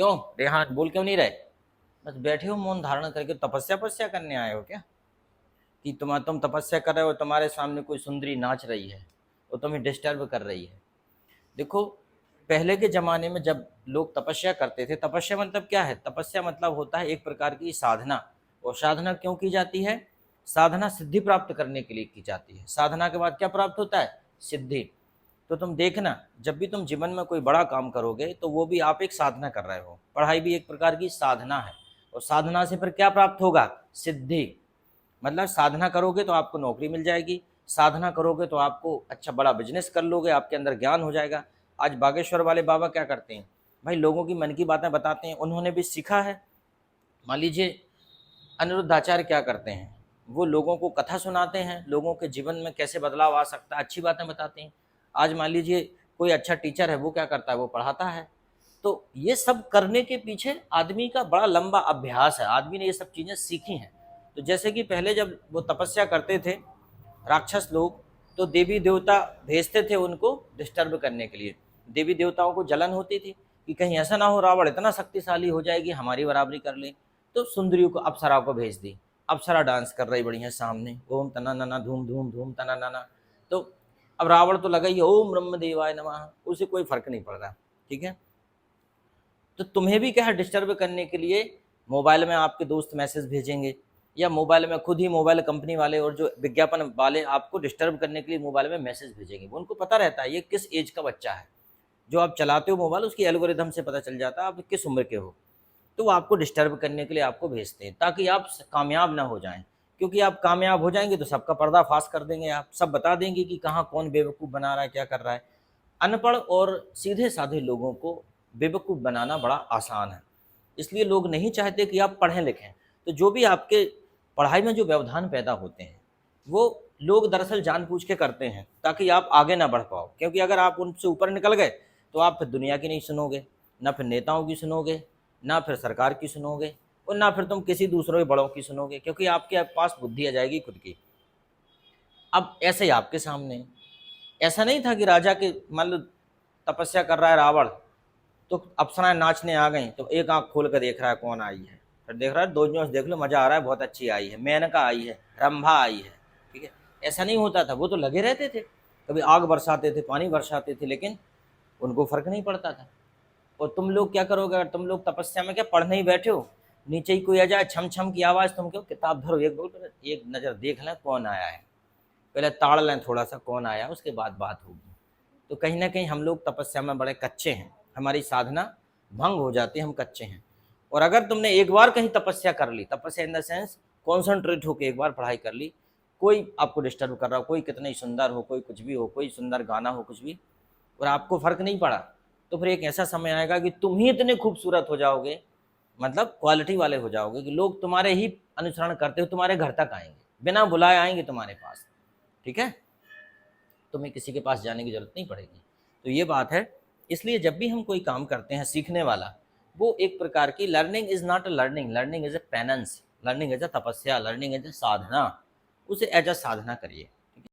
क्यों रेहान बोल क्यों नहीं रहे? बस बैठे हो मौन धारण करके, तपस्या तपस्या करने आए हो क्या? कि तुम तपस्या कर रहे हो, तुम्हारे सामने कोई सुंदरी नाच रही है, वो तुम्हें डिस्टर्ब कर रही है। देखो, पहले के ज़माने में जब लोग तपस्या करते थे, तपस्या मतलब क्या है? तपस्या मतलब होता है एक प्रकार की साधना। और साधना क्यों की जाती है? साधना सिद्धि प्राप्त करने के लिए की जाती है। साधना के बाद क्या प्राप्त होता है? सिद्धि। तो तुम देखना, जब भी तुम जीवन में कोई बड़ा काम करोगे तो वो भी आप एक साधना कर रहे हो। पढ़ाई भी एक प्रकार की साधना है। और साधना से फिर क्या प्राप्त होगा? सिद्धि। मतलब साधना करोगे तो आपको नौकरी मिल जाएगी, साधना करोगे तो आपको अच्छा बड़ा बिजनेस कर लोगे, आपके अंदर ज्ञान हो जाएगा। आज बागेश्वर वाले बाबा क्या करते हैं भाई? लोगों की मन की बातें बताते हैं, उन्होंने भी सीखा है। मान लीजिए अनिरुद्धाचार्य क्या करते हैं, वो लोगों को कथा सुनाते हैं, लोगों के जीवन में कैसे बदलाव आ सकता है, अच्छी बातें बताते हैं। आज मान लीजिए कोई अच्छा टीचर है, वो क्या करता है? वो पढ़ाता है। तो ये सब करने के पीछे आदमी का बड़ा लंबा अभ्यास है, आदमी ने ये सब चीज़ें सीखी हैं। तो जैसे कि पहले जब वो तपस्या करते थे राक्षस लोग, तो देवी देवता भेजते थे उनको डिस्टर्ब करने के लिए। देवी देवताओं को जलन होती थी कि कहीं ऐसा ना हो रावण इतना शक्तिशाली हो जाएगी हमारी बराबरी कर ले। तो सुंदरियों को, अप्सराओं को भेज दी। अप्सरा डांस कर रही बढ़िया सामने, ओम तना नना धूम धूम धूम तना नना। तो अब रावण तो लगा ही ओम ब्रह्म देवाय नमः, उसे कोई फर्क नहीं पड़ रहा। ठीक है, तो तुम्हें भी क्या है, डिस्टर्ब करने के लिए मोबाइल में आपके दोस्त मैसेज भेजेंगे, या मोबाइल में खुद ही मोबाइल कंपनी वाले और जो विज्ञापन वाले आपको डिस्टर्ब करने के लिए मोबाइल में मैसेज भेजेंगे। उनको पता रहता है ये किस एज का बच्चा है। जो आप चलाते हो मोबाइल, उसकी एल्गोरिदम से पता चल जाता है आप किस उम्र के हो। तो वो आपको डिस्टर्ब करने के लिए आपको भेजते हैं, ताकि आप कामयाब ना हो जाएं। क्योंकि आप कामयाब हो जाएंगे तो सबका पर्दाफाश कर देंगे, आप सब बता देंगे कि कहाँ कौन बेवकूफ़ बना रहा है, क्या कर रहा है। अनपढ़ और सीधे साधे लोगों को बेवकूफ़ बनाना बड़ा आसान है। इसलिए लोग नहीं चाहते कि आप पढ़ें लिखें। तो जो भी आपके पढ़ाई में जो व्यवधान पैदा होते हैं, वो लोग दरअसल जानबूझ के करते हैं ताकि आप आगे ना बढ़ पाओ। क्योंकि अगर आप उनसे ऊपर निकल गए तो आप फिर दुनिया की नहीं सुनोगे, ना फिर नेताओं की सुनोगे, ना फिर सरकार की सुनोगे, और ना फिर तुम किसी दूसरे बड़ों की सुनोगे, क्योंकि आपके पास बुद्धि आ जाएगी खुद की। अब ऐसे ही आपके सामने, ऐसा नहीं था कि राजा के मान लो तपस्या कर रहा है रावण, तो अप्सराएं नाचने आ गई, तो एक आंख खोल कर देख रहा है कौन आई है, फिर देख रहा है दो जोश देख लो मजा आ रहा है, बहुत अच्छी आई है, मेनका आई है, रंभा आई है। ठीक है, ऐसा नहीं होता था। वो तो लगे रहते थे, कभी आग बरसाते थे, पानी बरसाते थे, लेकिन उनको फर्क नहीं पड़ता था। और तुम लोग क्या करोगे? अगर तुम लोग तपस्या में क्या पढ़ने ही बैठे हो, नीचे ही कोई आ जाए, छम छम की आवाज़, तुम क्यों किताब धरो, एक बोल एक नज़र देख लें कौन आया है, पहले ताड़ लें थोड़ा सा कौन आया, उसके बाद बात होगी। तो कहीं ना कहीं हम लोग तपस्या में बड़े कच्चे हैं, हमारी साधना भंग हो जाती है, हम कच्चे हैं। और अगर तुमने एक बार कहीं तपस्या कर ली, तपस्या इन द सेंस कॉन्सेंट्रेट होकर एक बार पढ़ाई कर ली, कोई आपको डिस्टर्ब कर रहा हो, कोई कितना ही सुंदर हो, कोई कुछ भी हो, कोई सुंदर गाना हो, कुछ भी, और आपको फर्क नहीं पड़ा, तो फिर एक ऐसा समय आएगा कि तुम ही इतने खूबसूरत हो जाओगे, मतलब क्वालिटी वाले हो जाओगे, कि लोग तुम्हारे ही अनुसरण करते हो, तुम्हारे घर तक आएंगे, बिना बुलाए आएंगे तुम्हारे पास। ठीक है, तुम्हें किसी के पास जाने की जरूरत नहीं पड़ेगी। तो ये बात है। इसलिए जब भी हम कोई काम करते हैं सीखने वाला, वो एक प्रकार की learning is not a learning, learning is a penance, learning is a तपस्या, लर्निंग इज अ साधना। उसे एज अ साधना करिए।